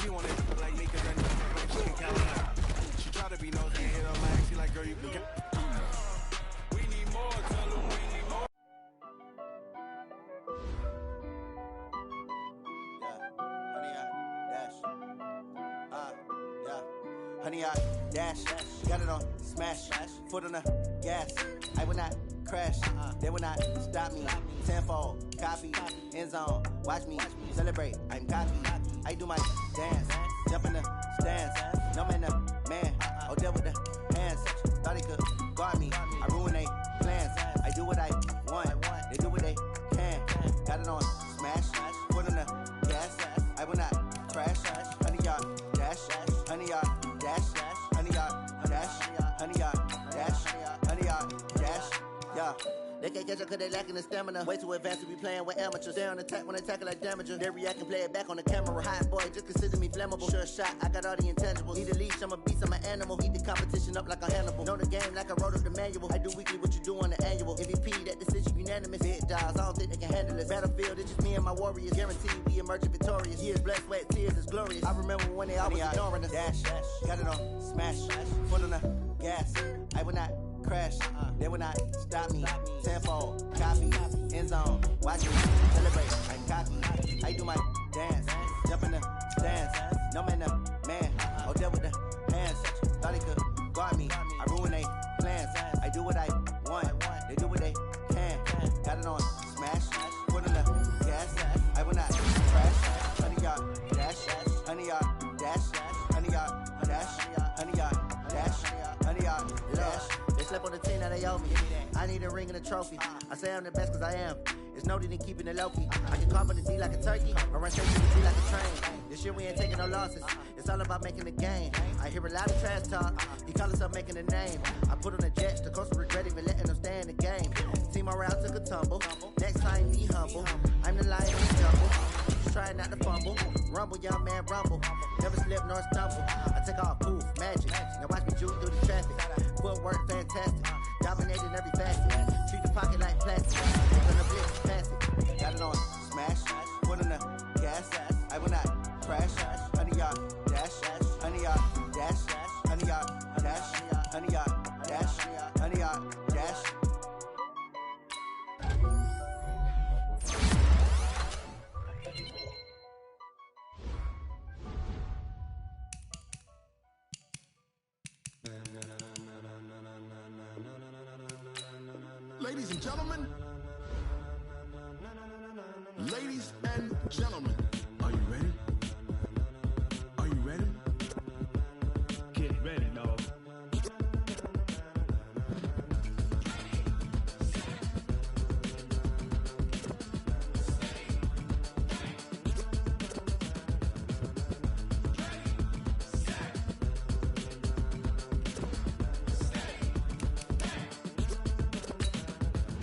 She wanna like me cause I know she can count her. She try to be nosy and hit her line. She like, girl, you can get. We need more, tell them we need more. Honey, I dash, got it on smash, foot on the gas. I will not crash, they will not stop me. Tenfold, copy, end zone, watch me celebrate. I'm cocky, I do my dance, jump in the stands. No man, the man, oh deal with the hands. Thought he could guard me, I ruin they plans. I do what I want, they do what they can. Got it on smash, foot on the gas. I will not crash, honey, y'all dash, honey, y'all dash, honey, y'all dash, honey, y'all dash, honey, y'all dash, yeah. They can't catch up cause they lacking the stamina. Way too advanced to be playing with amateurs. They on attack when they tackle like damager. They react and play it back on the camera. Hot boy, just consider me flammable. Sure shot, I got all the intangibles. Need a leash, I'm a beast, I'm an animal. Heat the competition up like a Hannibal. Know the game like I wrote up the manual. I do weekly what you do on the annual. MVP, that decision unanimous. Big dials, I don't think they can handle it. Battlefield, it's just me and my warriors. Guaranteed we emerging victorious. Years, blood, sweat, tears, it's glorious. I remember when they always ignoring us. Dash, got it on smash, foot on the gas. I will not crash, they will not stop me. Tenfold, copy, end zone, watch me celebrate. I'm cocky, I do my dance, jump in the stands. No man, the man, oh deal with the hands. Thought he could guard me, I ruin they plans. I do what I want, they do what they can. Got it on smash, foot in the gas. I will not crash, honey, y'all dash, honey, y'all dash, honey, y'all dash, honey, y'all dash, honey, y'all dash. They slept on the team, now they owe me. I need a ring and a trophy. I say I'm the best cause I am. It's no need in keeping it low-key. I can carve on the D like a turkey, or run straight to the D like a train. This year we ain't taking no losses. It's all about making the game. I hear a lot of trash talk. He call himself making a name. I put on the Jets, the coach regret even letting them stay in the game. Team morale took a tumble. Next time be humble. I'm the lion in the jungle. Just trying not to fumble. Rumble, young man, rumble. Never slip nor stumble. I take off, poof, magic. Now watch me juke through the traffic. Footwork fantastic. Dominating every facet. Treat the pocket like plastic. Take on the blitz, pass it. Got it on smash. Foot on the gas. I will not crash. Honey, y'all dash. Honey, y'all dash. Honey, y'all dash. Honey, y'all dash. Honey, y'all dash. Ladies and gentlemen, ladies and gentlemen, are you ready? Are you ready? Get ready, dog.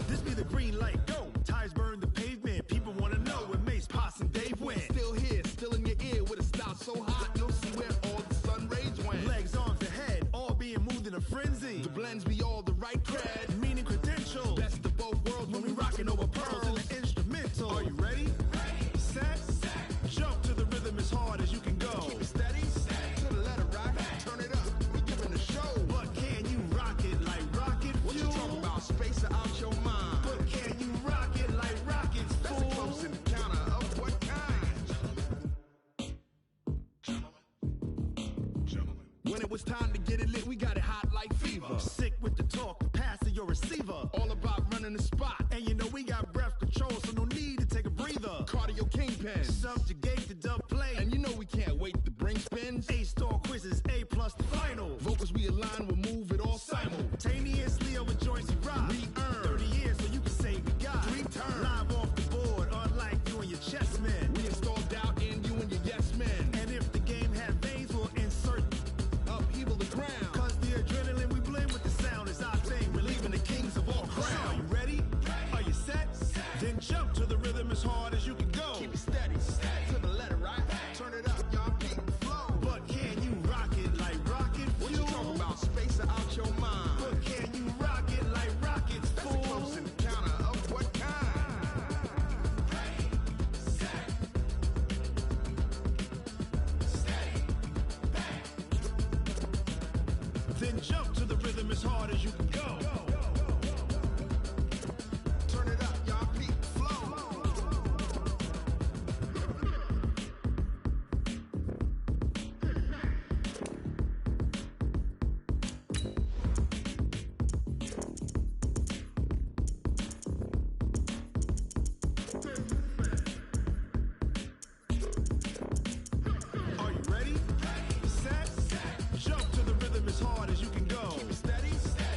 This be the green light, go. Tires burn the pavement. People wanna know where Mace, Poss, and Dave went. Still here, still in your ear with a style so hot, you'll see where all the sun rays went. Legs, arms, and head, all being moved in a frenzy. The blends be all the right cred, Meaning credentials. best of both worlds when we rockin' over pearls Pearls and the instrumental. Are you ready? Set, jump to the rhythm as hard as you can go. Keep it steady, to the letter rock, turn it up, we giving the show. But can you rock it like rocket What you fuel? talking about? Space out your mind. But can you rock it like rockets, That's a close fool? encounter of what kind? Gentlemen. When it was time to get it lit, we got it hot like fever. Sick with the talk, pass to your receiver. All about running the spot. And you know we got breath control, so no need to take a breather. Cardio kingpin. Subjugate the dub play. And you know we can't wait to bring spins. A-star quizzes, A+ the final. Vocals we align, we'll move it all Simultaneously over joints we rock. We earn 30 years so you can say we got 3 turns. Live off the board, unlike you and your chess men. We install doubt in you and your yes men. And if the game had veins, we'll insert. Upheaval the ground. Cause the adrenaline we blend with the sound is our thing. Relieving the kings of all So, crowns. are you ready? Are you set? Then jump to the rhythm as hard as you can go. Keep it steady. then jump to the rhythm as hard as you can go. Turn it up, y'all. Peak flow. Are you ready? Set. Jump to the rhythm as hard as you can go. Keep it steady.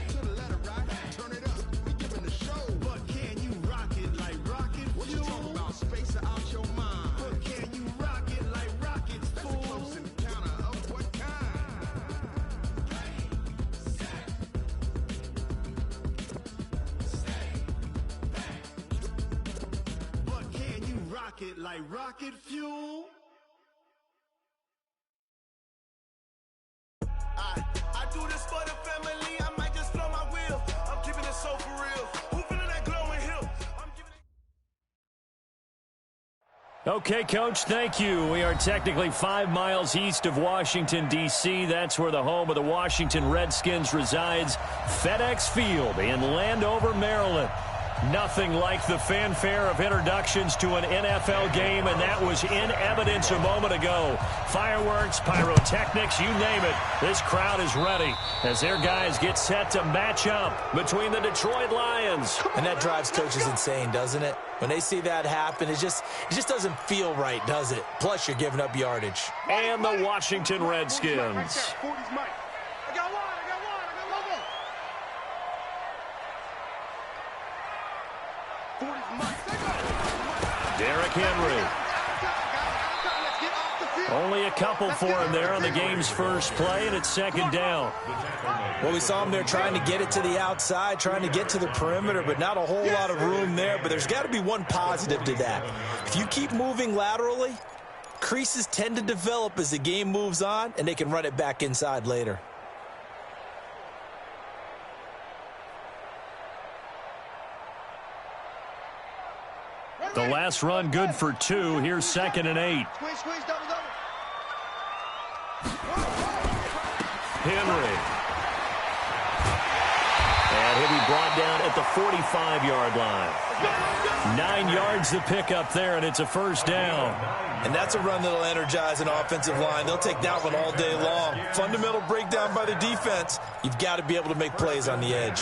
To the letter, right? Turn it up. We giving the show. But can you rock it like rocket What you fuel? talking about? Space or out your mind? But can you rock it like rockets, That's a fool? close encounter of what kind? But can you rock it like rocket fuel? I do this for the family. I might just blow my wheel. I'm keeping it so for real. Who feeling that glowing hill? I'm giving it. Okay, Coach, thank you. We are technically 5 miles east of Washington, D.C. That's where the home of the Washington Redskins resides, FedEx Field in Landover, Maryland. Nothing like the fanfare of introductions to an NFL game, and that was in evidence a moment ago. Fireworks, pyrotechnics, you name it. This crowd is ready as their guys get set to match up between the Detroit Lions. And that drives coaches insane, doesn't it? When they see that happen, it just doesn't feel right, does it? Plus, you're giving up yardage. And the Washington Redskins. I got one. I got one more. Derrick Henry. Only a couple for him there on the game's first play, and it's second down. Well, we saw him there trying to get it to the outside, trying to get to the perimeter, but not a whole lot of room there. But there's got to be one positive to that. If you keep moving laterally, creases tend to develop as the game moves on, and they can run it back inside later. The last run good for 2. Here's 2nd and 8. Squeeze, double. Henry. And he'll be brought down at the 45-yard line. 9 yards to pick up there, and it's a first down. And that's a run that'll energize an offensive line. They'll take that one all day long. Fundamental breakdown by the defense. You've got to be able to make plays on the edge.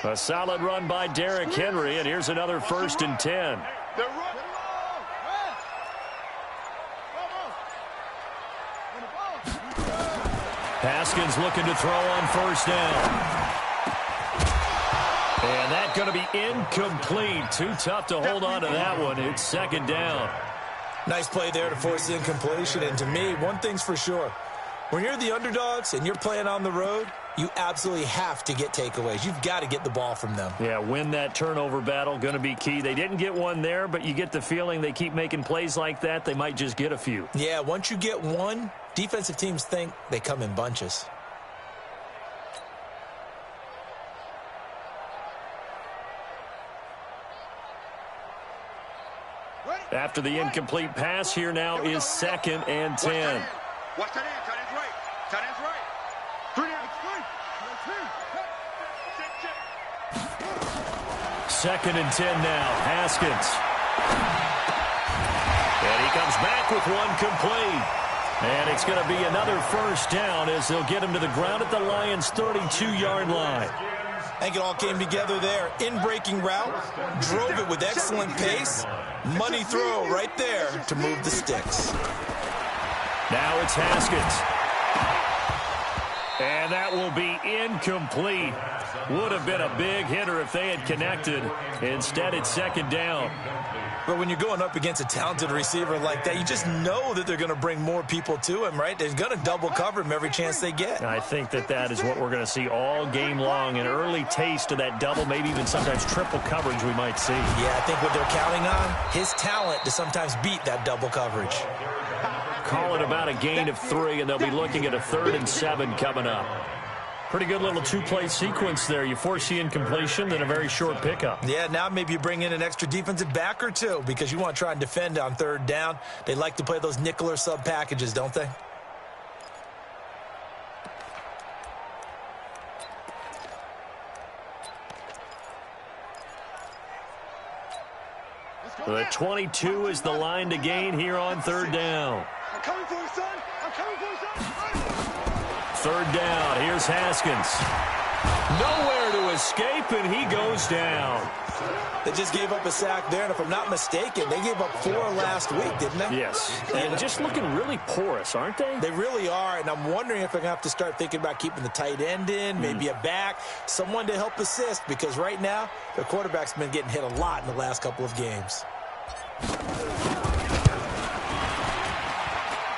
A solid run by Derrick Henry, and here's another 1st and 10. Haskins looking to throw on 1st down. And that's going to be incomplete. Too tough to hold on to that one. It's 2nd down. Nice play there to force the incompletion. And to me, one thing's for sure. When you're the underdogs and you're playing on the road, you absolutely have to get takeaways. You've got to get the ball from them. Yeah, win that turnover battle, going to be key. They didn't get one there, but you get the feeling they keep making plays like that, they might just get a few. Yeah, once you get one, defensive teams think they come in bunches. After the incomplete pass, here now is 2nd and 10. Watch that end. Tight end's right. Tight end's right. 2nd and 10 now. Haskins. And he comes back with one complete. And it's going to be another 1st down as they'll get him to the ground at the Lions' 32-yard line. I think it all came together there. In-breaking route, drove it with excellent pace. Money throw right there to move the sticks. Now it's Haskins. And that will be incomplete. Would have been a big hitter if they had connected. Instead, it's 2nd down. But when you're going up against a talented receiver like that, you just know that they're going to bring more people to him, right? They're going to double cover him every chance they get. I think that is what we're going to see all game long. An early taste of that double, maybe even sometimes triple coverage we might see. Yeah, I think what they're counting on, his talent to sometimes beat that double coverage. Call it about a gain of 3, and they'll be looking at a 3rd and 7 coming up. Pretty good little two-play sequence there. You force the incompletion, then a very short pickup. Yeah, now maybe you bring in an extra defensive back or two because you want to try and defend on third down. They like to play those nickel or sub packages, don't they? The 22 is the line to gain here on third down. I'm coming for you, son. I'm coming for you, son. Third down. Here's Haskins. Nowhere to escape, and he goes down. They just gave up a sack there, and if I'm not mistaken, they gave up 4 last week, didn't they? Yes. And just looking really porous, aren't they? They really are, and I'm wondering if they're going to have to start thinking about keeping the tight end in, maybe a back, someone to help assist, because right now, their quarterback's been getting hit a lot in the last couple of games.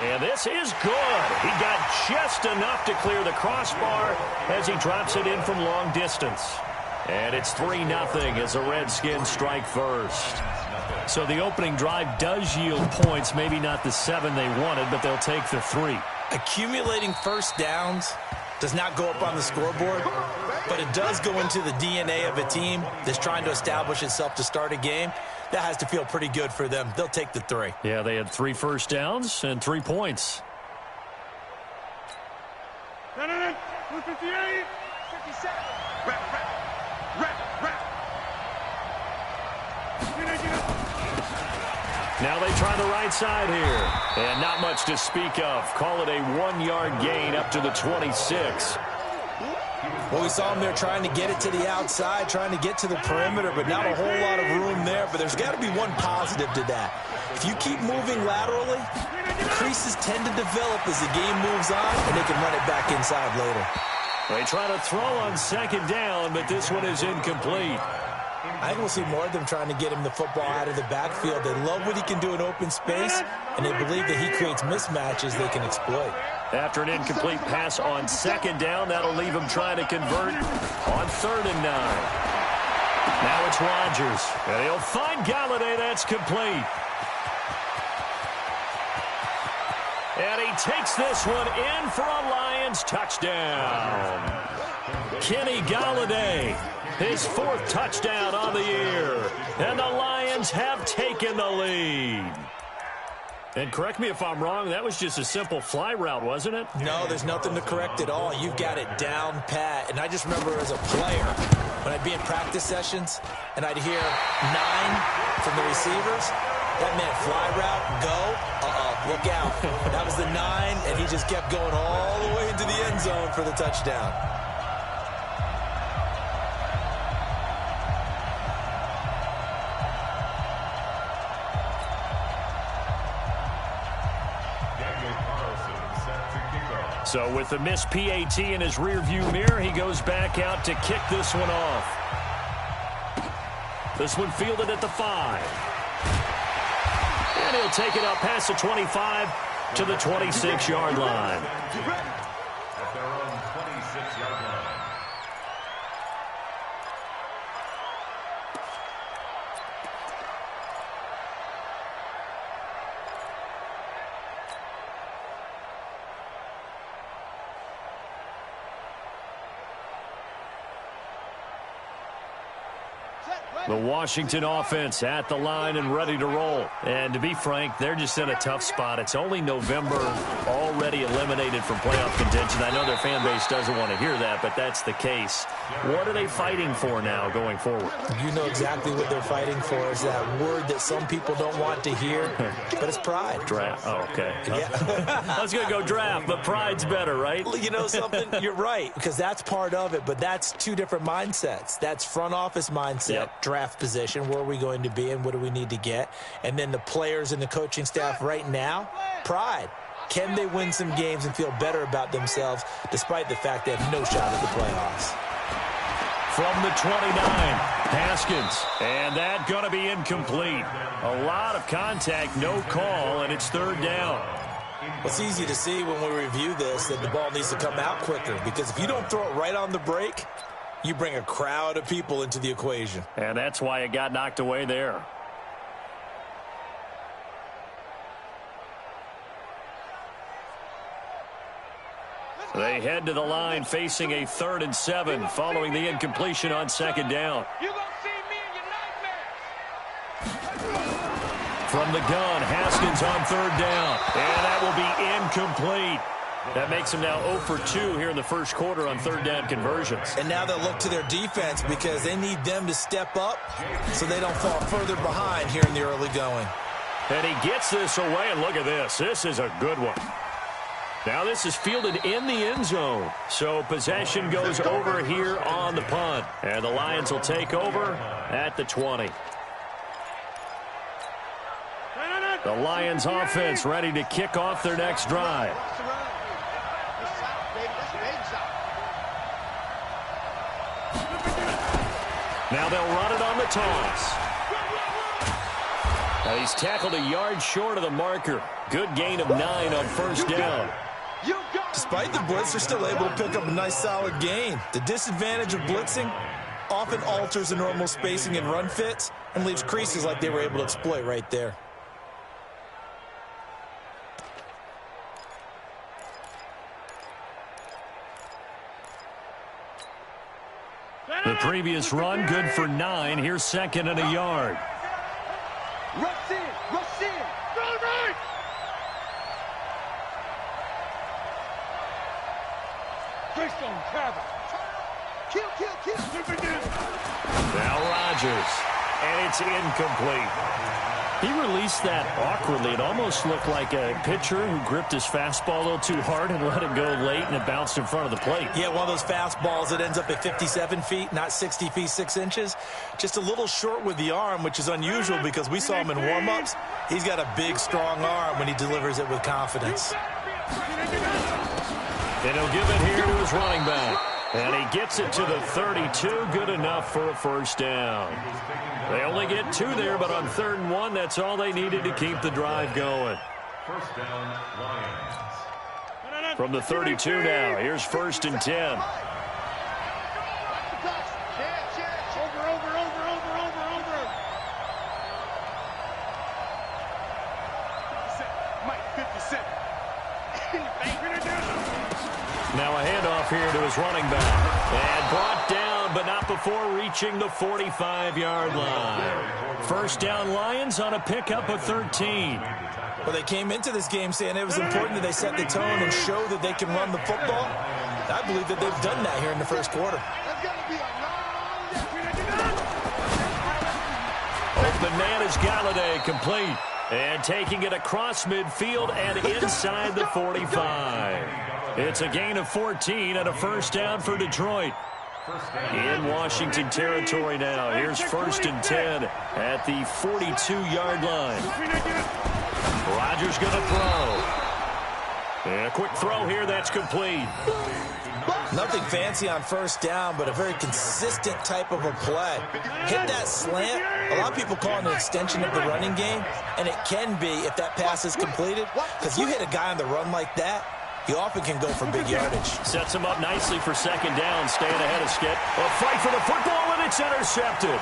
And this is good. He got just enough to clear the crossbar as he drops it in from long distance. And it's 3-0 as the Redskins strike first. So the opening drive does yield points, maybe not the 7 they wanted, but they'll take the 3. Accumulating first downs does not go up on the scoreboard, but it does go into the DNA of a team that's trying to establish itself to start a game. That has to feel pretty good for them. They'll take the 3. Yeah, they had 3 first downs and 3 points. 258, 57. Now they try the right side here. And not much to speak of. Call it a 1-yard gain up to the 26. Well, we saw him there trying to get it to the outside, trying to get to the perimeter, but not a whole lot of room there. But there's got to be one positive to that. If you keep moving laterally, creases tend to develop as the game moves on, and they can run it back inside later. They try to throw on second down, but this one is incomplete. I think we'll see more of them trying to get him the football out of the backfield. They love what he can do in open space, and they believe that he creates mismatches they can exploit. After an incomplete pass on second down, that'll leave him trying to convert on 3rd and 9. Now it's Rodgers, and he'll find Galladay. That's complete. And he takes this one in for a Lions touchdown. Kenny Galladay, his 4th touchdown on the year. And the Lions have taken the lead. And correct me if I'm wrong, that was just a simple fly route, wasn't it? No, there's nothing to correct at all. You've got it down pat. And I just remember as a player, when I'd be in practice sessions, and I'd hear 9 from the receivers, that meant fly route, go, look out. That was the 9, and he just kept going all the way into the end zone for the touchdown. So with the missed PAT in his rearview mirror, he goes back out to kick this one off. This one fielded at the 5. And he'll take it up past the 25 to the 26-yard line. At their own 26-yard line. The Washington offense at the line and ready to roll. And to be frank, they're just in a tough spot. It's only November, already eliminated from playoff contention. I know their fan base doesn't want to hear that, but that's the case. What are they fighting for now going forward? You know exactly what they're fighting for is that word that some people don't want to hear, but it's pride. Draft. Oh, okay. Yeah. I was going to go draft, but pride's better, right? You know something? You're right, because that's part of it, but that's 2 different mindsets. That's front office mindset, draft position, where are we going to be and what do we need to get? And then the players and the coaching staff right now, pride. Can they win some games and feel better about themselves despite the fact they have no shot at the playoffs? From the 29, Haskins. And that going to be incomplete. A lot of contact, no call, and it's 3rd down. Well, it's easy to see when we review this that the ball needs to come out quicker, because if you don't throw it right on the break, you bring a crowd of people into the equation. And that's why it got knocked away there. They head to the line facing a 3rd and 7 following the incompletion on 2nd down. You're going to see me in your nightmares. From the gun, Haskins on 3rd down. And that will be incomplete. That makes them now 0 for 2 here in the first quarter on 3rd down conversions. And now they'll look to their defense because they need them to step up so they don't fall further behind here in the early going. And he gets this away, and look at this. This is a good one. Now this is fielded in the end zone. So possession goes over here on the punt. And the Lions will take over at the 20. The Lions offense ready to kick off their next drive. Now they'll run it on the toss. Now he's tackled a yard short of the marker. Good gain of 9 on 1st down. Despite the blitz, they're still able to pick up a nice solid gain. The disadvantage of blitzing often alters the normal spacing and run fits and leaves creases like they were able to exploit right there. The previous run, good for 9. Here's 2nd and a yard. Rush in, rush in. Go right. Greystone, travel. Kill. Now Rodgers, and it's incomplete. He released that awkwardly. It almost looked like a pitcher who gripped his fastball a little too hard and let it go late, and it bounced in front of the plate. Yeah, one of those fastballs that ends up at 57 feet, not 60 feet 6 inches. Just a little short with the arm, which is unusual because we saw him in warm-ups. He's got a big, strong arm when he delivers it with confidence. And he'll give it here to his running back. And he gets it to the 32. Good enough for a 1st down. They only get 2 there, but on 3rd and 1, that's all they needed to keep the drive going. 1st down, Lions. From the 32 now, here's 1st and 10. Over. Mike, 57. Now a handoff here to his running back. And brought down, but not before reaching the 45-yard line. 1st down Lions on a pickup of 13. Well, they came into this game saying it was important that they set the tone and show that they can run the football. I believe that they've done that here in the first quarter. Open man is Galladay, complete. And taking it across midfield and inside the 45. It's a gain of 14 and a 1st down for Detroit. In Washington territory now. Here's 1st and 10 at the 42-yard line. Rodgers going to throw. And a quick throw here. That's complete. Nothing fancy on 1st down, but a very consistent type of a play. Hit that slant. A lot of people call it an extension of the running game, and it can be if that pass is completed. Because you hit a guy on the run like that, he often can go for big yardage. Sets him up nicely for 2nd down, staying ahead of Skip. A fight for the football, and it's intercepted.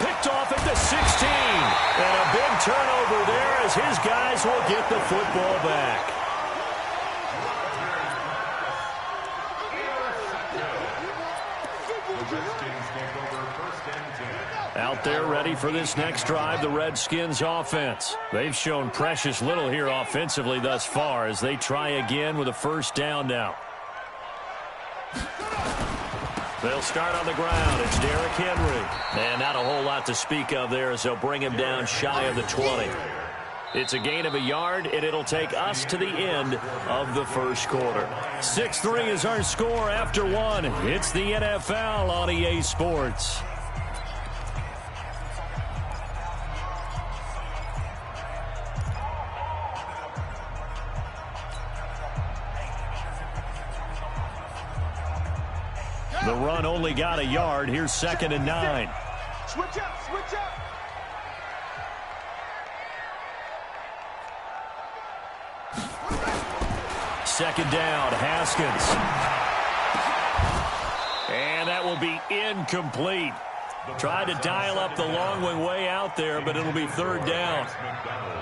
Picked off at the 16. And a big turnover there as his guys will get the football back. Out there ready for this next drive, the Redskins offense. They've shown precious little here offensively thus far as they try again with a 1st down now. They'll start on the ground. It's Derrick Henry. And not a whole lot to speak of there as they'll bring him down shy of the 20. It's a gain of a yard, and it'll take us to the end of the first quarter. 6-3 is our score after 1. It's the NFL on EA Sports. The run only got a yard. Here's 2nd and 9. Switch up. 2nd down, Haskins. And that will be incomplete. Tried to dial up the long way out there, but it'll be third down.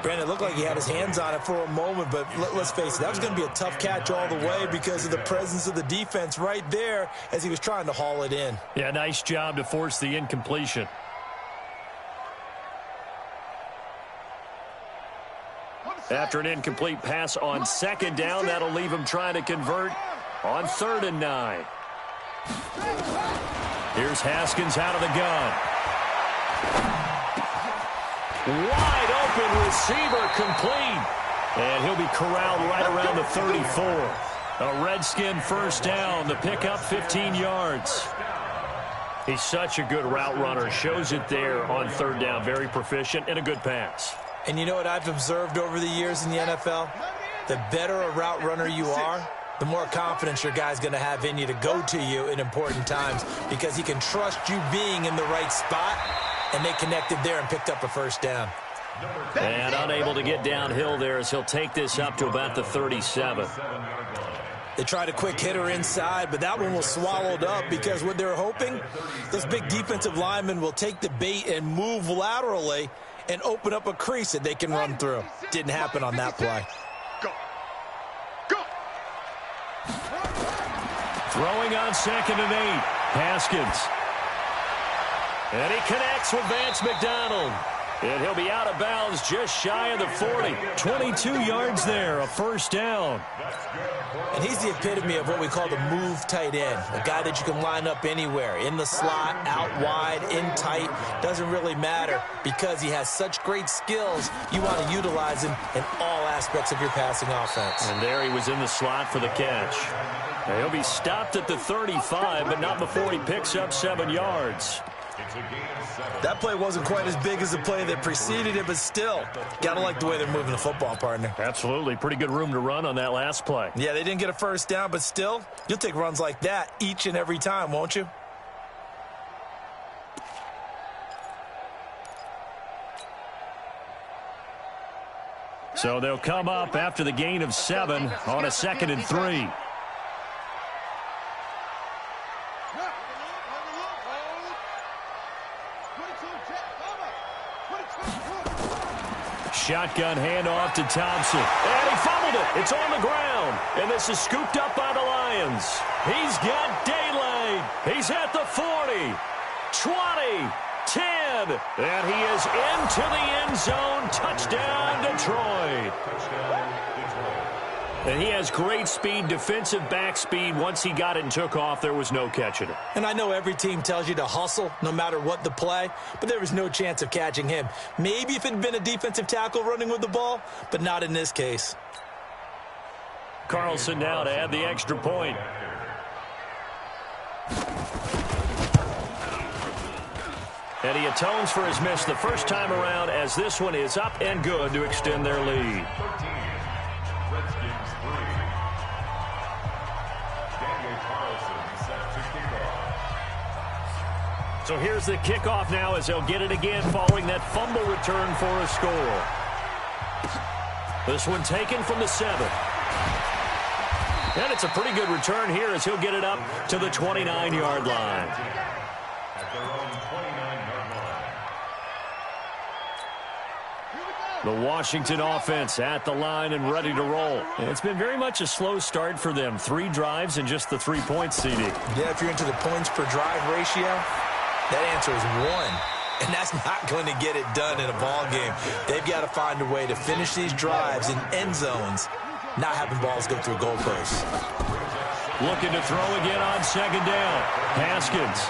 Brandon, it looked like he had his hands on it for a moment, but let's face it, that was going to be a tough catch all the way because of the presence of the defense right there as he was trying to haul it in. Yeah, nice job to force the incompletion. After an incomplete pass on second down, that'll leave him trying to convert on 3rd and 9. Here's Haskins out of the gun. Wide open receiver complete. And he'll be corralled right around the 34. A Redskin first down. The pickup 15 yards. He's such a good route runner. Shows it there on 3rd down. Very proficient and a good pass. And you know what I've observed over the years in the NFL? The better a route runner you are, the more confidence your guy's going to have in you to go to you in important times because he can trust you being in the right spot, and they connected there and picked up a first down. And unable to get downhill there as he'll take this up to about the 37. They tried a quick hitter inside, but that one was swallowed up because what they're hoping, those big defensive linemen will take the bait and move laterally and open up a crease that they can run through. Didn't happen on that play. Go. Throwing on 2nd and 8. Haskins. And he connects with Vance McDonald. And he'll be out of bounds just shy of the 40. 22 yards there, a first down. And he's the epitome of what we call the move tight end. A guy that you can line up anywhere, in the slot, out wide, in tight. Doesn't really matter because he has such great skills. You want to utilize him in all aspects of your passing offense. And there he was in the slot for the catch. Now he'll be stopped at the 35, but not before he picks up 7 yards. That play wasn't quite as big as the play that preceded it, but still, gotta like the way they're moving the football, partner. Absolutely. Pretty good room to run on that last play. Yeah, they didn't get a first down, but still, you'll take runs like that each and every time, won't you? So they'll come up after the gain of 7 on a 2nd and 3. Shotgun handoff to Thompson. And he fumbled it. It's on the ground. And this is scooped up by the Lions. He's got daylight. He's at the 40, 20, 10. And he is into the end zone. Touchdown, Detroit. And he has great speed, defensive back speed. Once he got it and took off, there was no catching it. And I know every team tells you to hustle no matter what the play, but there was no chance of catching him. Maybe if it had been a defensive tackle running with the ball, but not in this case. Carlson now to add the extra point. And he atones for his miss the first time around as this one is up and good to extend their lead. So here's the kickoff now as they'll get it again following that fumble return for a score. This one taken from the 7. And it's a pretty good return here as he'll get it up to the 29-yard line. At their own 29-yard line. The Washington offense at the line and ready to roll. And it's been very much a slow start for them. 3 drives and just the 3 points, CD. Yeah, if you're into the points per drive ratio, that answer is 1. And that's not going to get it done in a ball game. They've got to find a way to finish these drives in end zones, not having balls go through goalposts. Looking to throw again on 2nd down. Haskins.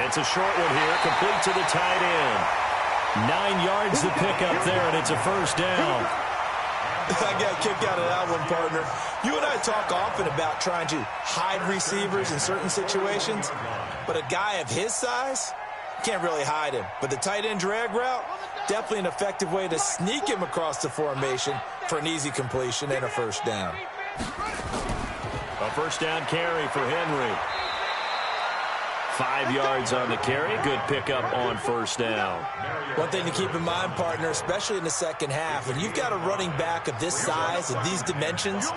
It's a short one here, complete to the tight end. 9 yards to pick up there, and it's a first down. I got a kick out of that one, partner. You and I talk often about trying to hide receivers in certain situations, but a guy of his size can't really hide him. But the tight end drag route, definitely an effective way to sneak him across the formation for an easy completion and a first down. A first down carry for Henry. 5 yards on the carry. Good pickup on first down. One thing to keep in mind, partner, especially in the second half, when you've got a running back of this size and these dimensions,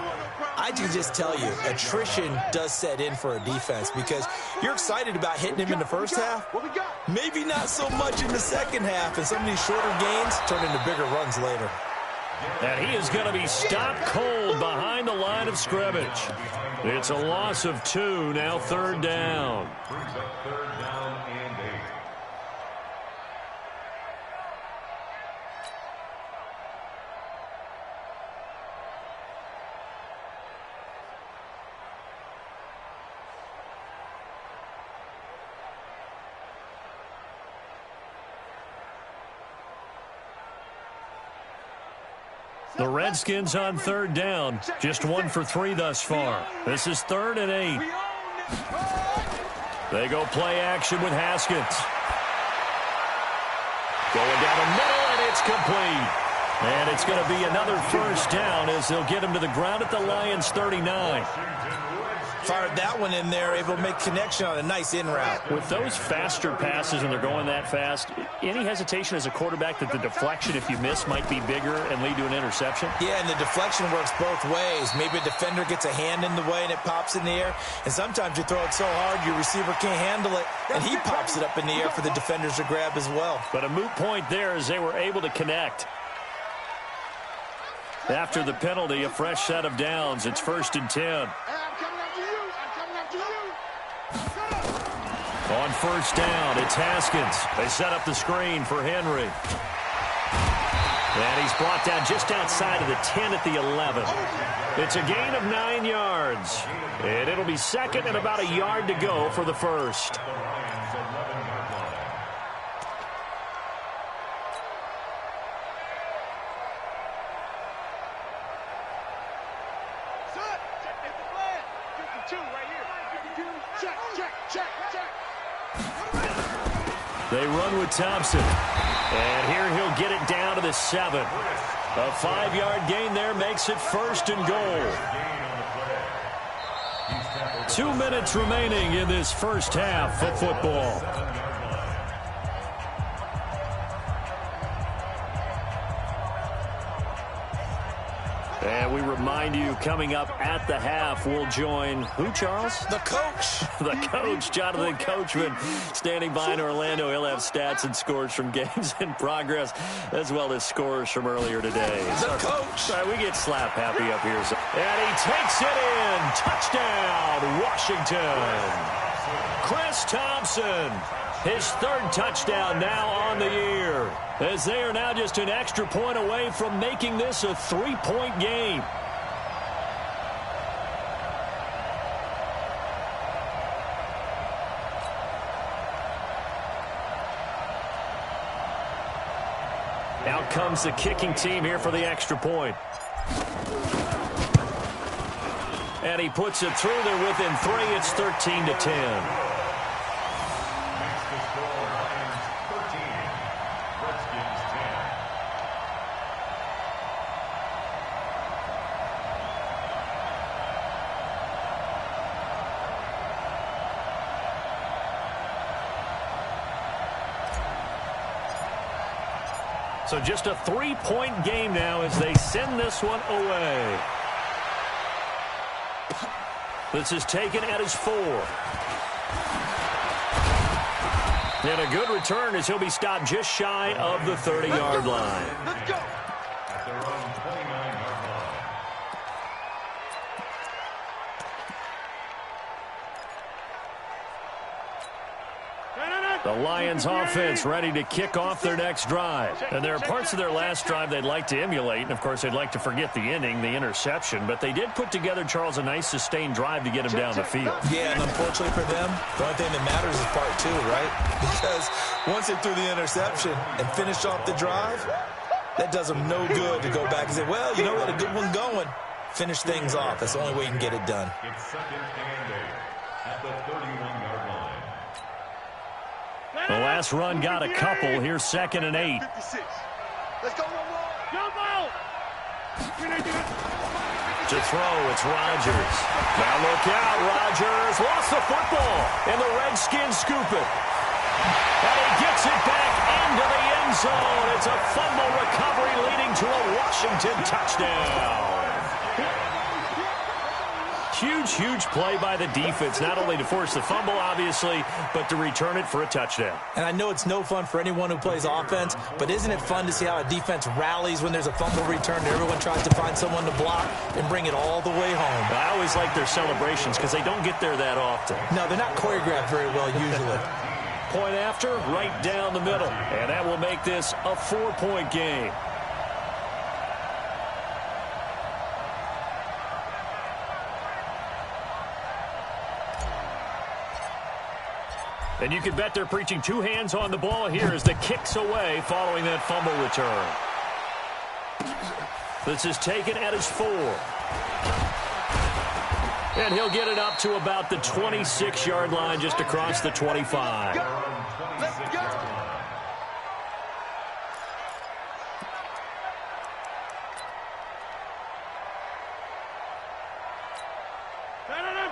I can just tell you, attrition does set in for a defense because you're excited about hitting him in the first half. Maybe not so much in the second half, and some of these shorter gains turn into bigger runs later. And he is going to be stopped cold behind the line of scrimmage. It's a loss of 2, now third down. Brings up third down and 8. The Redskins on third down. Just 1 for 3 thus far. This is 3rd and 8. They go play action with Haskins. Going down the middle, and it's complete. And it's going to be another first down as they'll get him to the ground at the Lions' 39. Fired that one in there, able to make connection on a nice in route. With those faster passes and they're going that fast, any hesitation as a quarterback that the deflection, if you miss, might be bigger and lead to an interception? Yeah, and the deflection works both ways. Maybe a defender gets a hand in the way and it pops in the air. And sometimes you throw it so hard your receiver can't handle it, and he pops it up in the air for the defenders to grab as well. But a moot point there as they were able to connect. After the penalty, a fresh set of downs. It's 1st and 10. On first down, it's Haskins. They set up the screen for Henry. And he's brought down just outside of the 10 at the 11. It's a gain of 9 yards. And it'll be 2nd and about a yard to go for the first. They run with Thompson. And here he'll get it down to the 7. A 5-yard gain there makes it 1st and goal. 2 minutes remaining in this first half of football. And we remind you, coming up at the half, we'll join who, Charles? The coach. The coach, Jonathan Coachman, standing by in Orlando. He'll have stats and scores from games in progress, as well as scores from earlier today. The coach. We get slap happy up here. And he takes it in. Touchdown, Washington. Chris Thompson, his 3rd touchdown now on the year, as they are now just an extra point away from making this a 3-point game. Out comes the kicking team here for the extra point. And he puts it through. They're within 3. It's 13-10. So just a 3-point game now as they send this one away. This is taken at his 4. And a good return as he'll be stopped just shy of the 30-yard line. At their own 29-yard line. The Lions offense ready to kick off their next drive. And there are parts of their last drive they'd like to emulate. And, of course, they'd like to forget the inning, the interception. But they did put together, Charles, a nice sustained drive to get him down the field. Yeah, and unfortunately for them, the only thing that matters is part 2, right? Because once they threw the interception and finished off the drive, that does them no good to go back and say, well, you know what, a good one going. Finish things off. That's the only way you can get it done. It's 2nd and 8 at the 31-yard line. The last run got a couple. Here's 2nd and 8. 56. Let's go, To throw, it's Rodgers. Now look out, Rodgers lost the football, and the Redskins scoop it. And he gets it back into the end zone. It's a fumble recovery leading to a Washington touchdown. Huge play by the defense, not only to force the fumble, obviously, but to return it for a touchdown. And I know it's no fun for anyone who plays offense, but isn't it fun to see how a defense rallies when there's a fumble return and everyone tries to find someone to block and bring it all the way home? I always like their celebrations because they don't get there that often. No, they're not choreographed very well usually. Point after, right down the middle. And that will make this a 4-point game. And you can bet they're preaching two hands on the ball here as the kick's away following that fumble return. This is taken at his 4. And he'll get it up to about the 26-yard line just across the 25. Let's go.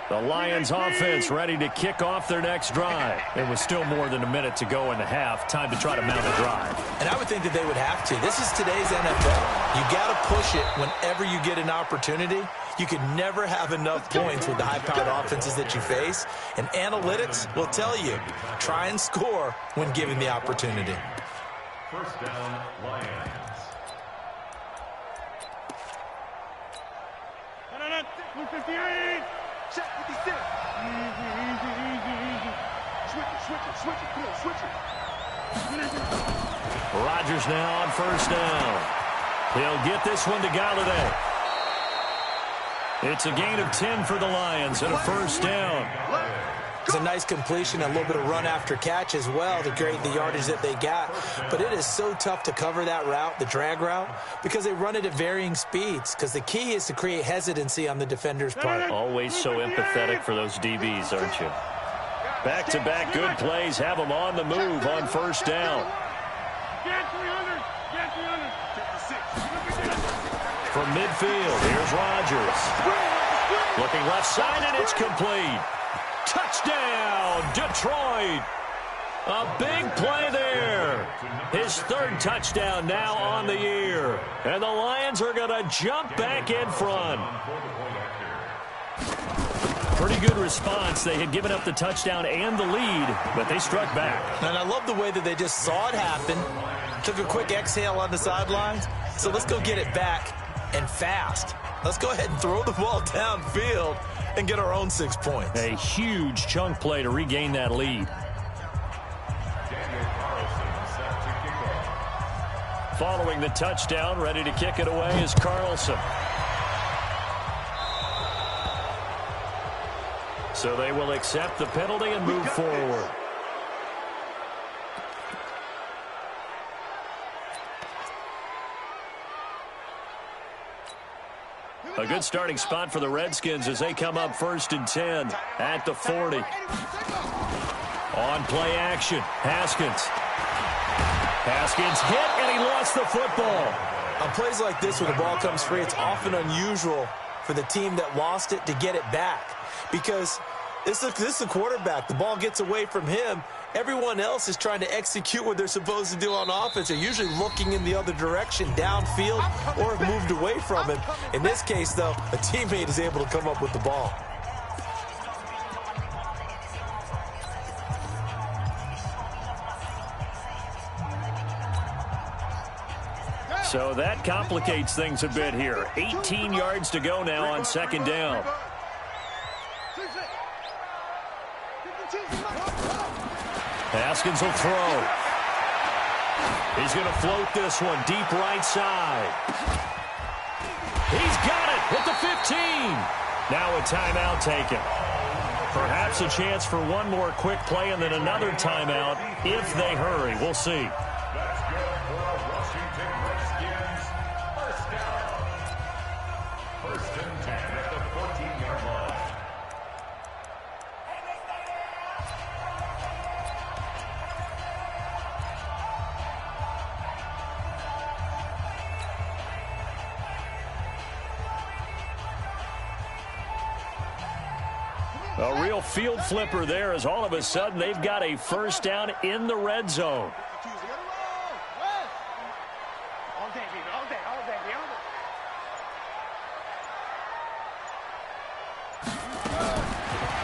The Lions offense ready to kick off their next drive. It was still more than a minute to go in the half. Time to try to mount a drive. And I would think that they would have to. This is today's NFL. You got to push it whenever you get an opportunity. You can never have enough points with the high-powered offenses that you face. And analytics will tell you, try and score when given the opportunity. First down, Lions. Check 56. Easy. Switch it. Come on, switch it. Rodgers now on first down. He'll get this one to Galladay. It's a gain of 10 for the Lions and a first down. It's a nice completion, a little bit of run after catch as well to create the yardage that they got. But it is so tough to cover that route, the drag route, because they run it at varying speeds. Because the key is to create hesitancy on the defender's part. Always so empathetic for those DBs, aren't you? Back-to-back good plays have them on the move on first down. From midfield, here's Rodgers. Looking left side, and it's complete. Touchdown, Detroit. A big play there. His third touchdown now on the year. And the Lions are going to jump back in front. Pretty good response. They had given up the touchdown and the lead, but they struck back. And I love the way that they just saw it happen, took a quick exhale on the sidelines. So let's go get it back and fast. Let's go ahead and throw the ball downfield and get our own 6 points. A huge chunk play to regain that lead. Following the touchdown, ready to kick it away is Carlson. So they will accept the penalty and move forward. A good starting spot for the Redskins as they come up 1st and 10 at the 40. On play action, Haskins. Haskins hit, and he lost the football. On plays like this where the ball comes free, it's often unusual for the team that lost it to get it back. Because this is the quarterback. The ball gets away from him. Everyone else is trying to execute what they're supposed to do on offense. They're usually looking in the other direction, downfield, or have moved away from him. In this case, though, a teammate is able to come up with the ball. So that complicates things a bit here. 18 yards to go now on 2nd down. Haskins will throw. He's going to float this one deep right side. He's got it at the 15. Now a timeout taken. Perhaps a chance for one more quick play and then another timeout if they hurry. We'll see. That's good for a Washington Redskins. First down. 1st and 10 at the 14-yard line. A real field flipper there as all of a sudden they've got a first down in the red zone.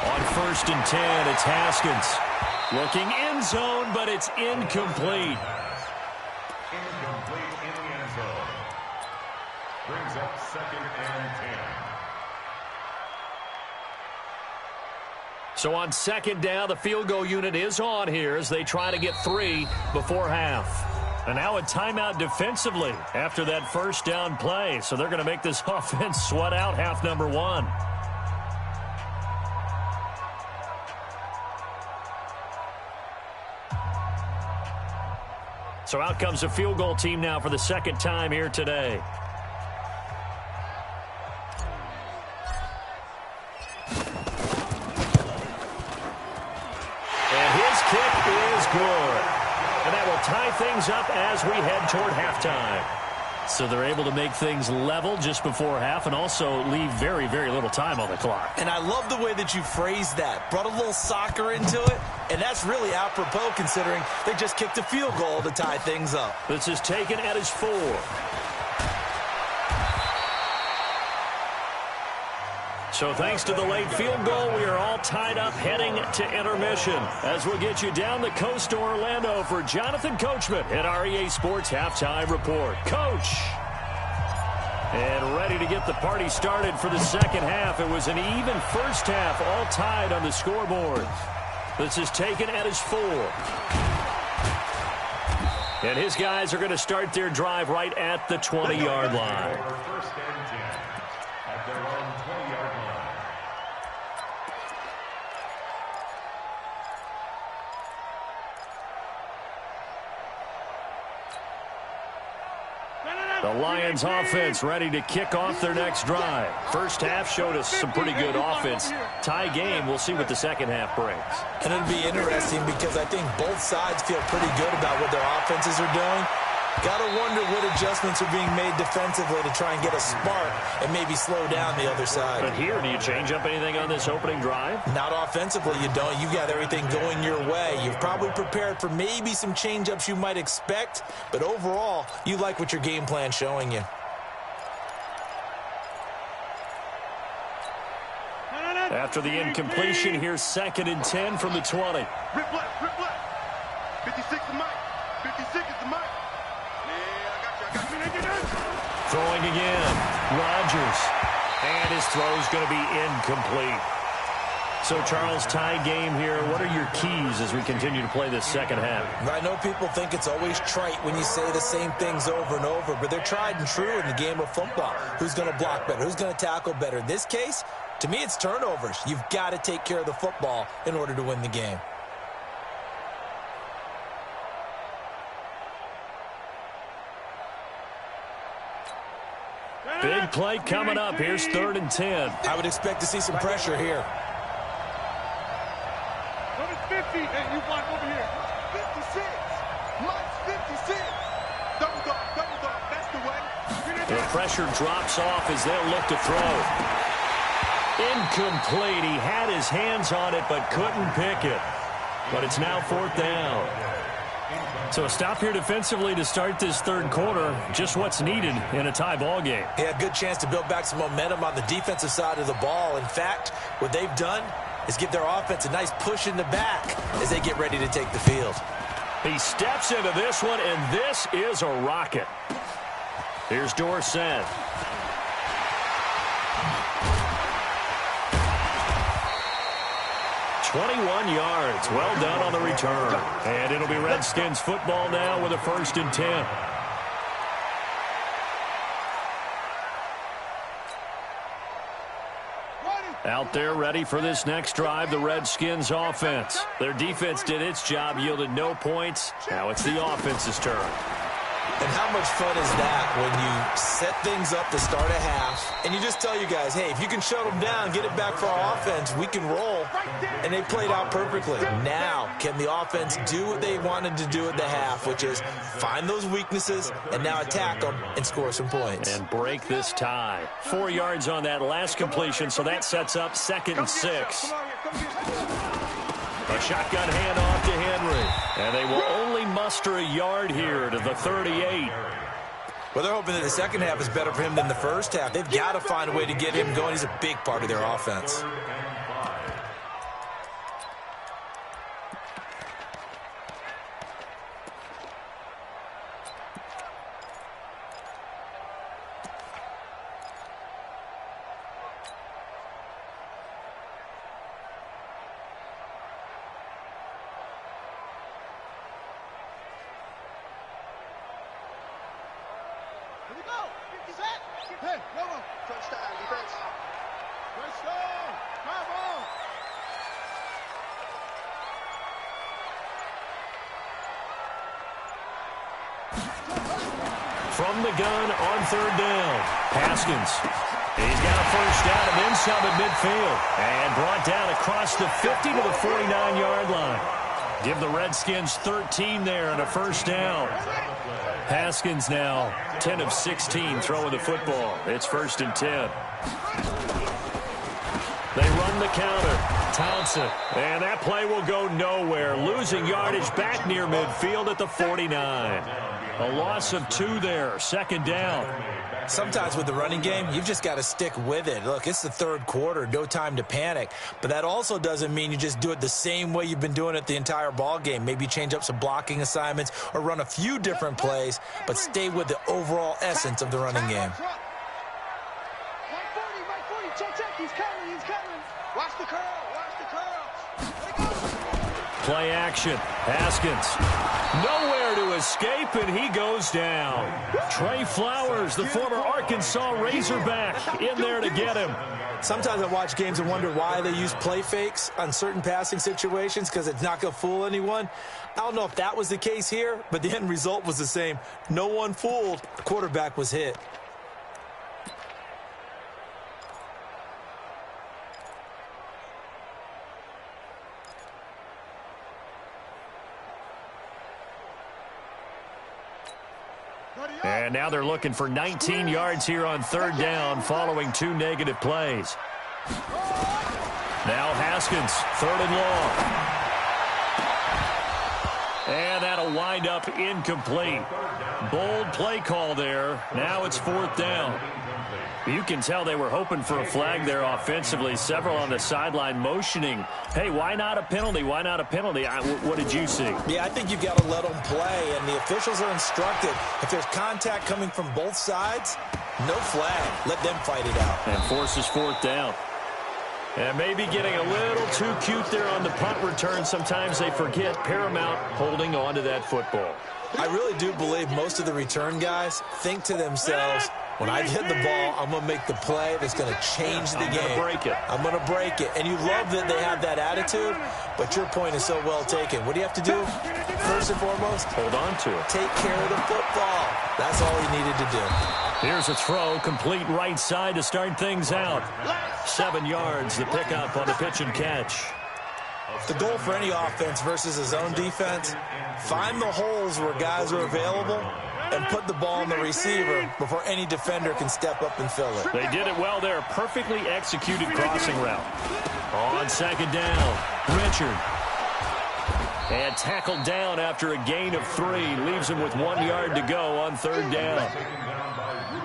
On 1st and 10, it's Haskins. Looking end zone, but it's incomplete. Incomplete in the end zone. Brings up 2nd and 10. So on 2nd down, the field goal unit is on here as they try to get 3 before half. And now a timeout defensively after that first down play. So they're going to make this offense sweat out half number 1. So out comes a field goal team now for the 2nd time here today. And his kick is good. And that will tie things up as we head toward halftime. So they're able to make things level just before half and also leave very, very little time on the clock. And I love the way that you phrased that. Brought a little soccer into it, and that's really apropos considering they just kicked a field goal to tie things up. This is taken at his 4. So thanks to the late field goal, we are all tied up heading to intermission. As we'll get you down the coast to Orlando for Jonathan Coachman at our EA Sports Halftime Report. Coach! And ready to get the party started for the second half. It was an even first half, all tied on the scoreboard. This is taken at his 4. And his guys are going to start their drive right at the 20-yard line. First and 10 at their own 20-yard line. The Lions offense ready to kick off their next drive. First half showed us some pretty good offense. Tie game, we'll see what the second half brings. And it'll be interesting because I think both sides feel pretty good about what their offenses are doing. Got to wonder what adjustments are being made defensively to try and get a spark and maybe slow down the other side. But here, do you change up anything on this opening drive? Not offensively, you don't. You got everything going your way. You've probably prepared for maybe some change-ups you might expect, but overall, you like what your game plan's showing you. After the incompletion, here's 2nd and 10 from the 20. Rip left, rip left. 56 is Mike. 56 is the Mike. Throwing again. Rodgers. And his throw's going to be incomplete. So, Charles, tie game here. What are your keys as we continue to play this second half? I know people think it's always trite when you say the same things over and over, but they're tried and true in the game of football. Who's going to block better? Who's going to tackle better? In this case, to me, it's turnovers. You've got to take care of the football in order to win the game. Big play coming up. Here's 3rd and 10. I would expect to see some pressure here. Number 50, and you block over here. 56. Mike's 56. Double dog, that's the way. The pressure drops off as they'll look to throw. Incomplete. He had his hands on it but couldn't pick it. But it's now 4th down. So a stop here defensively to start this third quarter. Just what's needed in a tie ball game. Yeah, good chance to build back some momentum on the defensive side of the ball. In fact, what they've done is give their offense a nice push in the back as they get ready to take the field. He steps into this one, and this is a rocket. Here's Dorsett. "21 yards. Well done on the return. And it'll be Redskins football now with a 1st and 10. Out there ready for this next drive, the Redskins offense. Their defense did its job, yielded no points. Now it's the offense's turn. And how much fun is that when you set things up to start a half and you just tell you guys, hey, if you can shut them down, get it back for our offense, we can roll. And they played out perfectly. Now, can the offense do what they wanted to do at the half, which is find those weaknesses and now attack them and score some points. And break this tie. 4 yards on that last completion, so that sets up 2nd and 6. A shotgun handoff to Henry. And they will only muster a yard here to the 38. Well, they're hoping that the second half is better for him than the first half. They've got to find a way to get him going. He's a big part of their offense. Hey, come on. Touchdown, defense. Let's go. Come on. From the gun on third down, Haskins. He's got a first down and then some at midfield. And brought down across the 50 to the 49-yard line. Give the Redskins 13 there and a first down. Haskins now 10 of 16 throwing the football. It's 1st and 10. They run the counter. Thompson. And that play will go nowhere. Losing yardage back near midfield at the 49. A loss of 2 there. 2nd down. Sometimes with the running game, you've just got to stick with it. Look, it's the third quarter, no time to panic. But that also doesn't mean you just do it the same way you've been doing it the entire ball game. Maybe change up some blocking assignments or run a few different plays, but stay with the overall essence of the running game. Right 40, check, he's coming. Watch the curl, Play action. Haskins. Nowhere to escape, and he goes down. Trey Flowers, the former Arkansas Razorback, in there to get him. Sometimes I watch games and wonder why they use play fakes on certain passing situations, because it's not going to fool anyone. I don't know if that was the case here, but the end result was the same. No one fooled. The quarterback was hit. And now they're looking for 19 yards here on third down following 2 negative plays. Now Haskins, 3rd and long. And that'll wind up incomplete. Bold play call there. Now it's 4th down. You can tell they were hoping for a flag there offensively. Several on the sideline motioning, hey, why not a penalty? Why not a penalty? What did you see? Yeah, I think you've got to let them play, and the officials are instructed. If there's contact coming from both sides, no flag. Let them fight it out. And forces 4th down. And maybe getting a little too cute there on the punt return. Sometimes they forget Paramount holding on to that football. I really do believe most of the return guys think to themselves, when I hit the ball, I'm going to make the play that's going to change the game. I'm going to break it. And you love that they have that attitude, but your point is so well taken. What do you have to do? First and foremost, hold on to it. Take care of the football. That's all you needed to do. Here's a throw, complete right side to start things out. 7 yards, the pickup on the pitch and catch. The goal for any offense versus a zone defense, find the holes where guys are available and put the ball on the receiver before any defender can step up and fill it. They did it well there. Perfectly executed crossing route. On 2nd down, Richard. And tackled down after a gain of 3. Leaves him with 1 yard to go on 3rd down.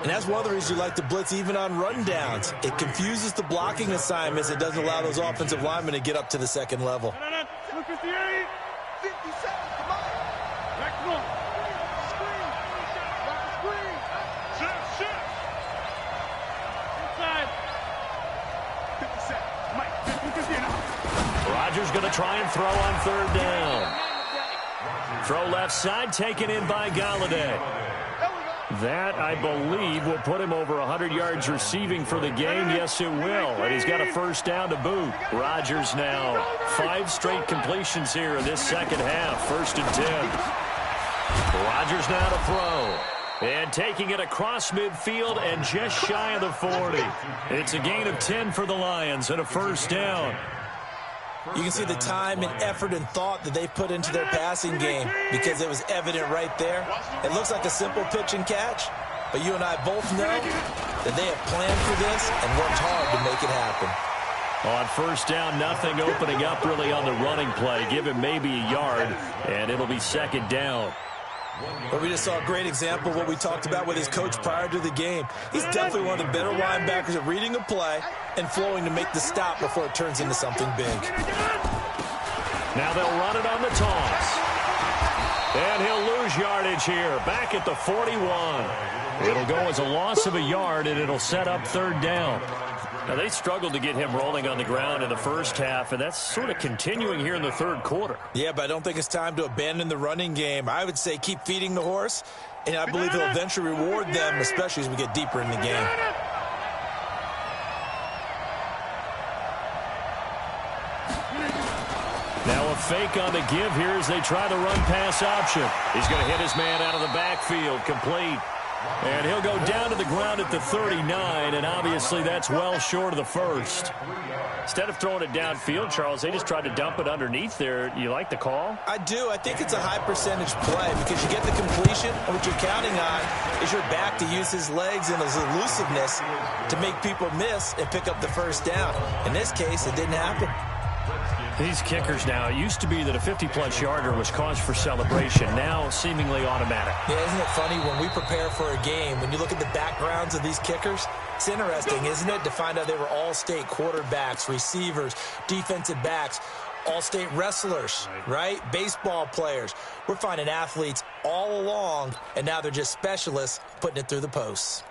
And that's one of the reasons you like to blitz even on rundowns. It confuses the blocking assignments. It doesn't allow those offensive linemen to get up to the second level. 58, 57, come on. Back, come on. Screen. Back the screen. Shift. Inside. 57. Mike, 50 Rodgers going to try and throw on 3rd down. Throw left side, taken in by Galladay. That, I believe, will put him over 100 yards receiving for the game. Yes, it will. And he's got a first down to boot. Rodgers now 5 straight completions here in this second half. 1st and 10. Rodgers now to throw. And taking it across midfield and just shy of the 40. It's a gain of 10 for the Lions and a first down. You can see the time and effort and thought that they put into their passing game because it was evident right there. It looks like a simple pitch and catch, but you and I both know that they have planned for this and worked hard to make it happen. On first down, nothing opening up really on the running play. Give him maybe a yard, and it'll be second down. Well, we just saw a great example of what we talked about with his coach prior to the game. He's definitely one of the better linebackers at reading a play and flowing to make the stop before it turns into something big. Now they'll run it on the toss. And he'll lose yardage here, back at the 41. It'll go as a loss of a yard, and it'll set up third down. Now, they struggled to get him rolling on the ground in the first half, and that's sort of continuing here in the third quarter. Yeah, but I don't think it's time to abandon the running game. I would say keep feeding the horse, and I believe he'll eventually reward them, especially as we get deeper in the game. Now a fake on the give here as they try the run-pass option. He's going to hit his man out of the backfield, complete. And he'll go down to the ground at the 39, and obviously that's well short of the first. Instead of throwing it downfield, Charles, they just tried to dump it underneath there. You like the call? I do. I think it's a high-percentage play because you get the completion, and what you're counting on is your back to use his legs and his elusiveness to make people miss and pick up the first down. In this case, it didn't happen. These kickers now, it used to be that a 50-plus yarder was cause for celebration. Now, seemingly automatic. Yeah, isn't it funny when we prepare for a game, when you look at the backgrounds of these kickers, it's interesting, isn't it, to find out they were all-state quarterbacks, receivers, defensive backs, all-state wrestlers, right? Baseball players. We're finding athletes all along, and now they're just specialists putting it through the posts.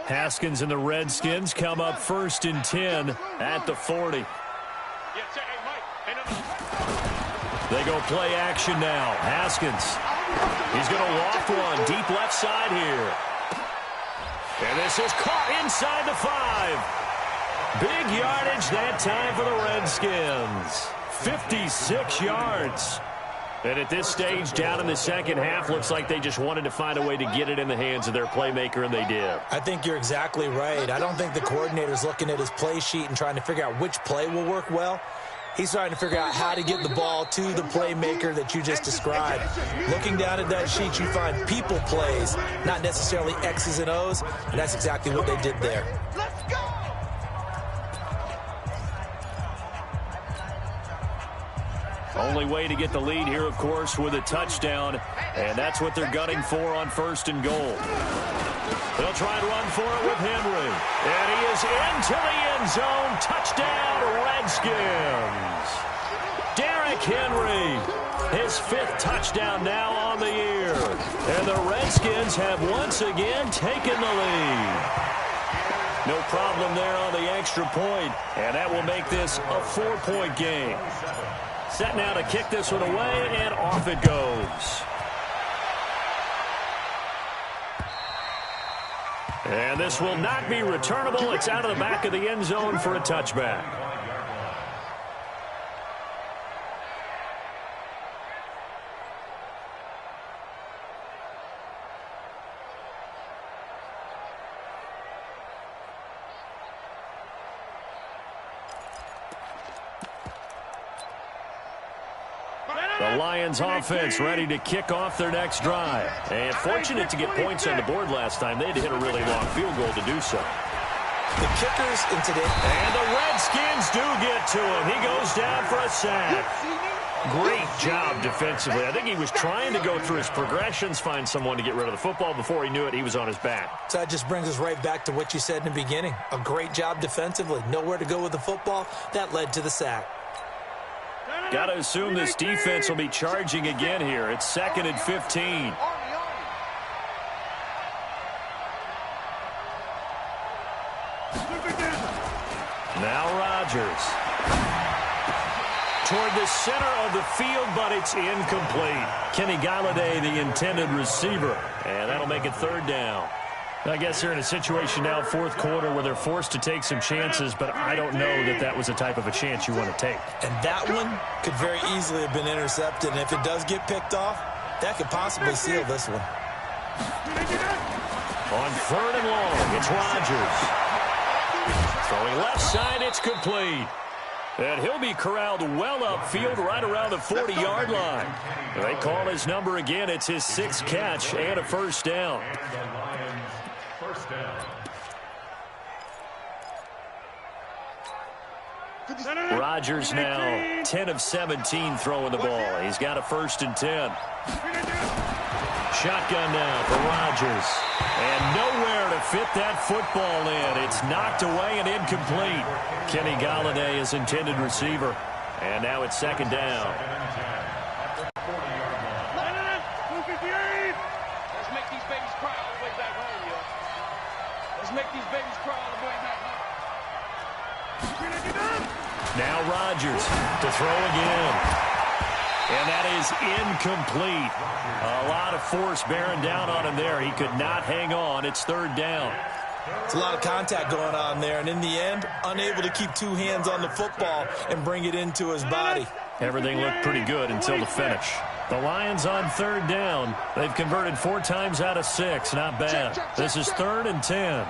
Haskins and the Redskins come up first and 10 at the 40. They go play action now. Haskins. He's going to loft one deep left side here. And this is caught inside the 5. Big yardage that time for the Redskins. 56 yards. And at this stage, down in the second half, looks like they just wanted to find a way to get it in the hands of their playmaker, and they did. I think you're exactly right. I don't think the coordinator's looking at his play sheet and trying to figure out which play will work well. He's trying to figure out how to get the ball to the playmaker that you just described. Looking down at that sheet, you find people plays, not necessarily X's and O's, and that's exactly what they did there. Let's go! Only way to get the lead here, of course, with a touchdown, and that's what they're gunning for on first and goal. They'll try and run for it with Henry, and he is into the end zone. Touchdown, Redskins. Derrick Henry, his 5th touchdown now on the year, and the Redskins have once again taken the lead. No problem there on the extra point, and that will make this a 4-point game. Set now to kick this one away, and off it goes. And this will not be returnable. It's out of the back of the end zone for a touchback. The Lions offense ready to kick off their next drive. And fortunate to get points on the board last time. They had to hit a really long field goal to do so. The kickers in today. And the Redskins do get to him. He goes down for a sack. Great job defensively. I think he was trying to go through his progressions, find someone to get rid of the football. Before he knew it, he was on his back. So that just brings us right back to what you said in the beginning. A great job defensively. Nowhere to go with the football. That led to the sack. Got to assume this defense will be charging again here. It's 2nd and 15. Now Rodgers. Toward the center of the field, but it's incomplete. Kenny Galladay, the intended receiver. And that'll make it 3rd down. I guess they're in a situation now, 4th quarter, where they're forced to take some chances, but I don't know that that was the type of a chance you want to take. And that one could very easily have been intercepted, and if it does get picked off, that could possibly seal this one. On 3rd and long, it's Rodgers. Throwing left side, it's complete. And he'll be corralled well upfield right around the 40-yard line. They call his number again. It's his 6th catch and a 1st down. down. Rodgers now 10 of 17 throwing the ball. He's got a 1st and 10. Shotgun now for Rodgers. And nowhere to fit that football in. It's knocked away and incomplete. Kenny Golladay is intended receiver. And now it's 2nd down. Let's make these babies cry all the way back home, yo. Let's make these babies cry all the way back home. Now Rodgers to throw again. And that is incomplete. A lot of force bearing down on him there. He could not hang on. It's 3rd down. It's a lot of contact going on there, and in the end, unable to keep 2 hands on the football and bring it into his body. Everything looked pretty good until the finish. The Lions on 3rd down. They've converted 4 times out of 6. Not bad. This is 3rd and 10.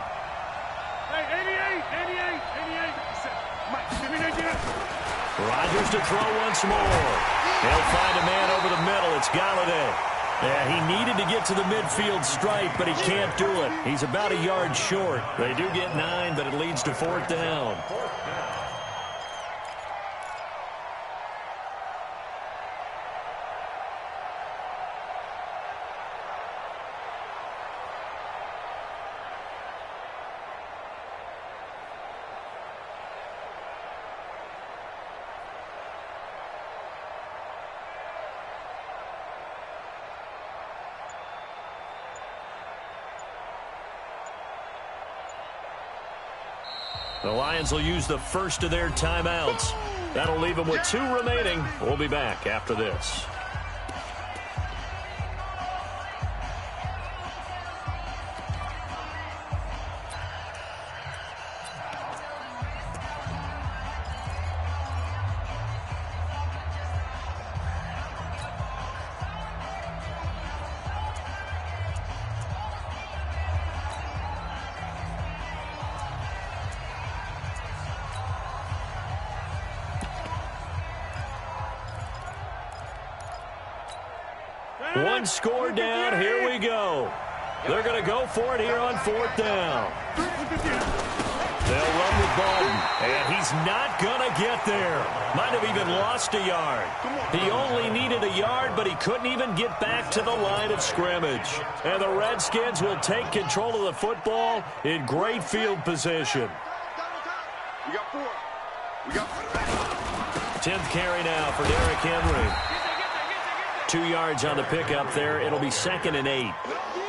Rodgers to throw once more. He'll find a man over the middle. It's Golladay. Yeah, he needed to get to the midfield stripe, but he can't do it. He's about a yard short. They do get 9, but it leads to 4th down. The Lions will use the first of their timeouts. That'll leave them with 2 remaining. We'll be back after this. One score down. Here we go. They're going to go for it here on 4th down. They'll run with Baldwin, and he's not going to get there. Might have even lost a yard. He only needed a yard, but he couldn't even get back to the line of scrimmage. And the Redskins will take control of the football in great field position. We got 4. We got 10th carry now for Derrick Henry. 2 yards on the pickup there. It'll be 2nd and 8. All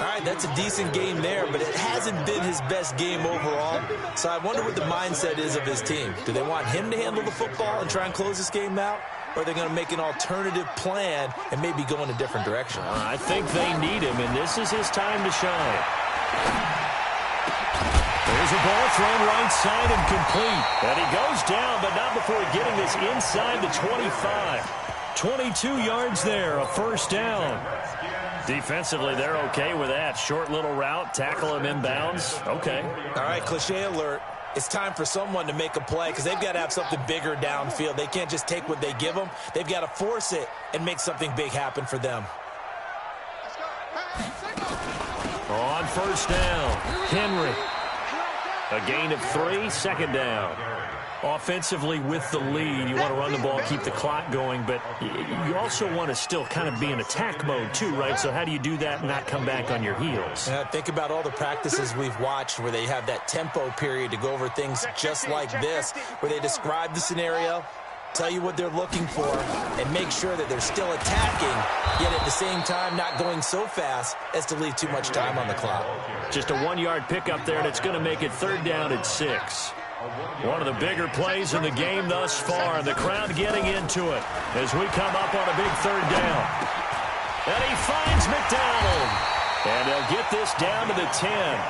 right, that's a decent game there, but it hasn't been his best game overall. So I wonder what the mindset is of his team. Do they want him to handle the football and try and close this game out? Or are they going to make an alternative plan and maybe go in a different direction? I think they need him, and this is his time to shine. There's a ball thrown right side and complete. And he goes down, but not before getting this inside the 25. 22 yards there, a 1st down. Defensively, they're okay with that. Short little route, tackle him inbounds. Okay. All right, cliche alert. It's time for someone to make a play because they've got to have something bigger downfield. They can't just take what they give them. They've got to force it and make something big happen for them. On 1st down, Henry. A gain of 3, 2nd down. Offensively with the lead, you want to run the ball, keep the clock going, but you also want to still kind of be in attack mode too, right? So how do you do that and not come back on your heels? Yeah, think about all the practices we've watched where they have that tempo period to go over things just like this, where they describe the scenario, tell you what they're looking for, and make sure that they're still attacking, yet at the same time not going so fast as to leave too much time on the clock. Just a 1-yard pickup there, and it's going to make it 3rd down and 6. One of the bigger plays in the game thus far, and the crowd getting into it as we come up on a big 3rd down. And he finds McDonald. And they'll get this down to the 10.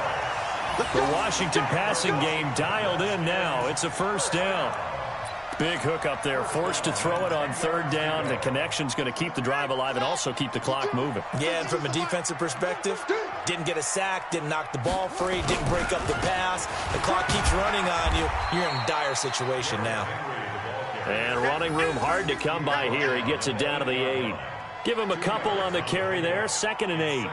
The Washington passing game dialed in now. It's a 1st down. Big hook up there, forced to throw it on 3rd down. The connection's going to keep the drive alive and also keep the clock moving. Yeah, and from a defensive perspective, didn't get a sack, didn't knock the ball free, didn't break up the pass. The clock keeps running on you. You're in a dire situation now. And running room hard to come by here. He gets it down to the 8. Give him a couple on the carry there, 2nd and 8.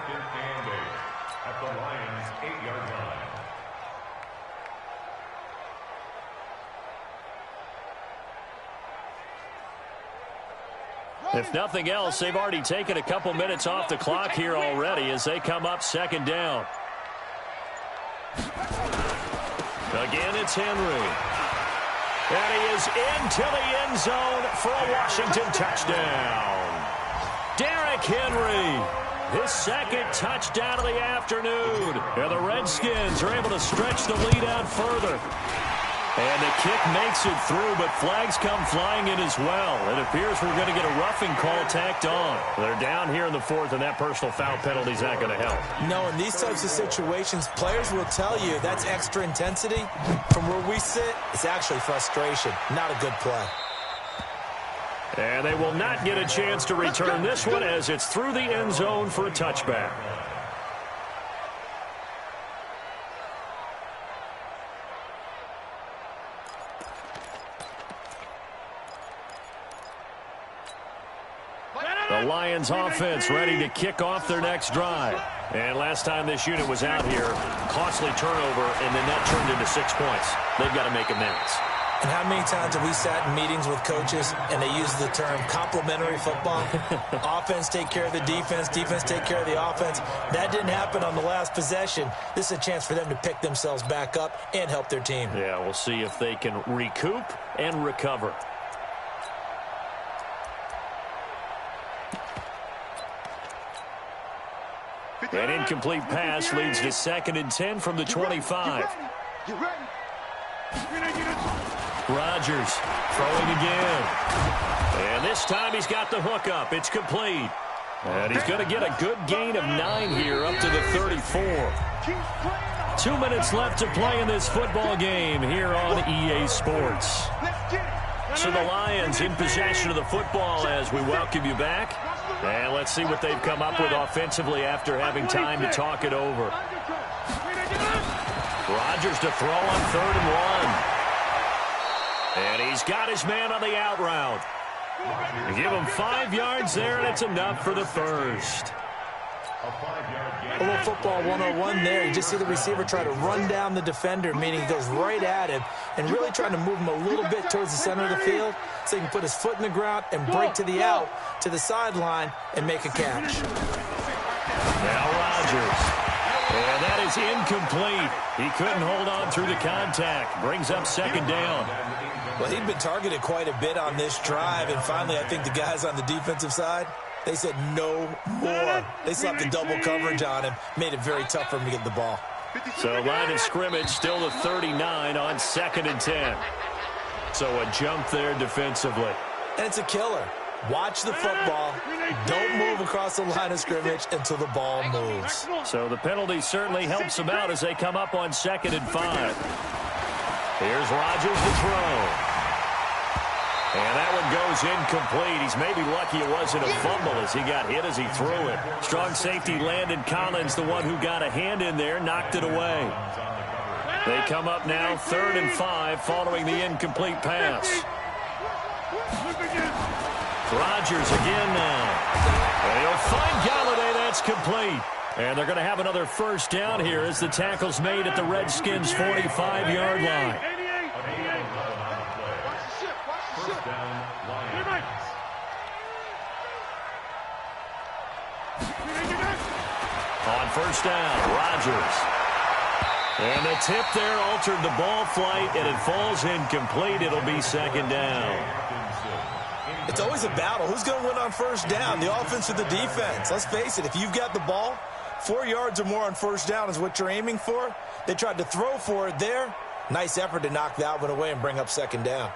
If nothing else, they've already taken a couple minutes off the clock here already as they come up second down. Again, it's Henry. And he is into the end zone for a Washington touchdown. Derrick Henry, his second touchdown of the afternoon. And the Redskins are able to stretch the lead out further. And the kick makes it through, but flags come flying in as well. It appears we're going to get a roughing call tacked on. They're down here in the fourth, and that personal foul penalty is not going to help. No, in these types of situations, players will tell you that's extra intensity. From where we sit, it's actually frustration. Not a good play. And they will not get a chance to return this one as it's through the end zone for a touchback. The Lions offense ready to kick off their next drive. And last time this unit was out here, costly turnover, and then that turned into 6 points. They've got to make amends. And how many times have we sat in meetings with coaches and they use the term complementary football? Offense take care of the defense, defense take care of the offense. That didn't happen on the last possession. This is a chance for them to pick themselves back up and help their team. Yeah, we'll see if they can recoup and recover. An incomplete pass leads to 2nd and 10 from the 25. Rodgers throwing again. And this time he's got the hook up. It's complete. And he's going to get a good gain of 9 here up to the 34. 2 minutes left to play in this football game here on EA Sports. So the Lions in possession of the football as we welcome you back. And let's see what they've come up with offensively after having time to talk it over. Rodgers to throw on 3rd and 1. And he's got his man on the out route. Give him 5 yards there, and it's enough for the first. A little football 101 there. You just see the receiver try to run down the defender, meaning he goes right at him and really trying to move him a little bit towards the center of the field so he can put his foot in the ground and break to the out, to the sideline, and make a catch. Now Rodgers. And that is incomplete. He couldn't hold on through the contact. Brings up 2nd down. Well, he'd been targeted quite a bit on this drive, and finally I think the guys on the defensive side, they said no more. They slapped the double coverage on him, made it very tough for him to get the ball. So line of scrimmage still the 39 on 2nd and 10. So a jump there defensively. And it's a killer. Watch the football. Don't move across the line of scrimmage until the ball moves. So the penalty certainly helps them out as they come up on 2nd and 5. Here's Rodgers to throw. And that one goes incomplete. He's maybe lucky it wasn't a fumble as he got hit as he threw it. Strong safety Landon Collins, the one who got a hand in there, knocked it away. They come up now 3rd and 5 following the incomplete pass. Rodgers again now. And he'll find Galladay. That's complete. And they're going to have another first down here as the tackle's made at the Redskins' 45-yard line. On first down, Rodgers. And the tip there altered the ball flight, and it falls incomplete. It'll be 2nd down. It's always a battle. Who's going to win on first down, the offense or the defense? Let's face it, if you've got the ball, 4 yards or more on first down is what you're aiming for. They tried to throw for it there. Nice effort to knock that one away and bring up 2nd down.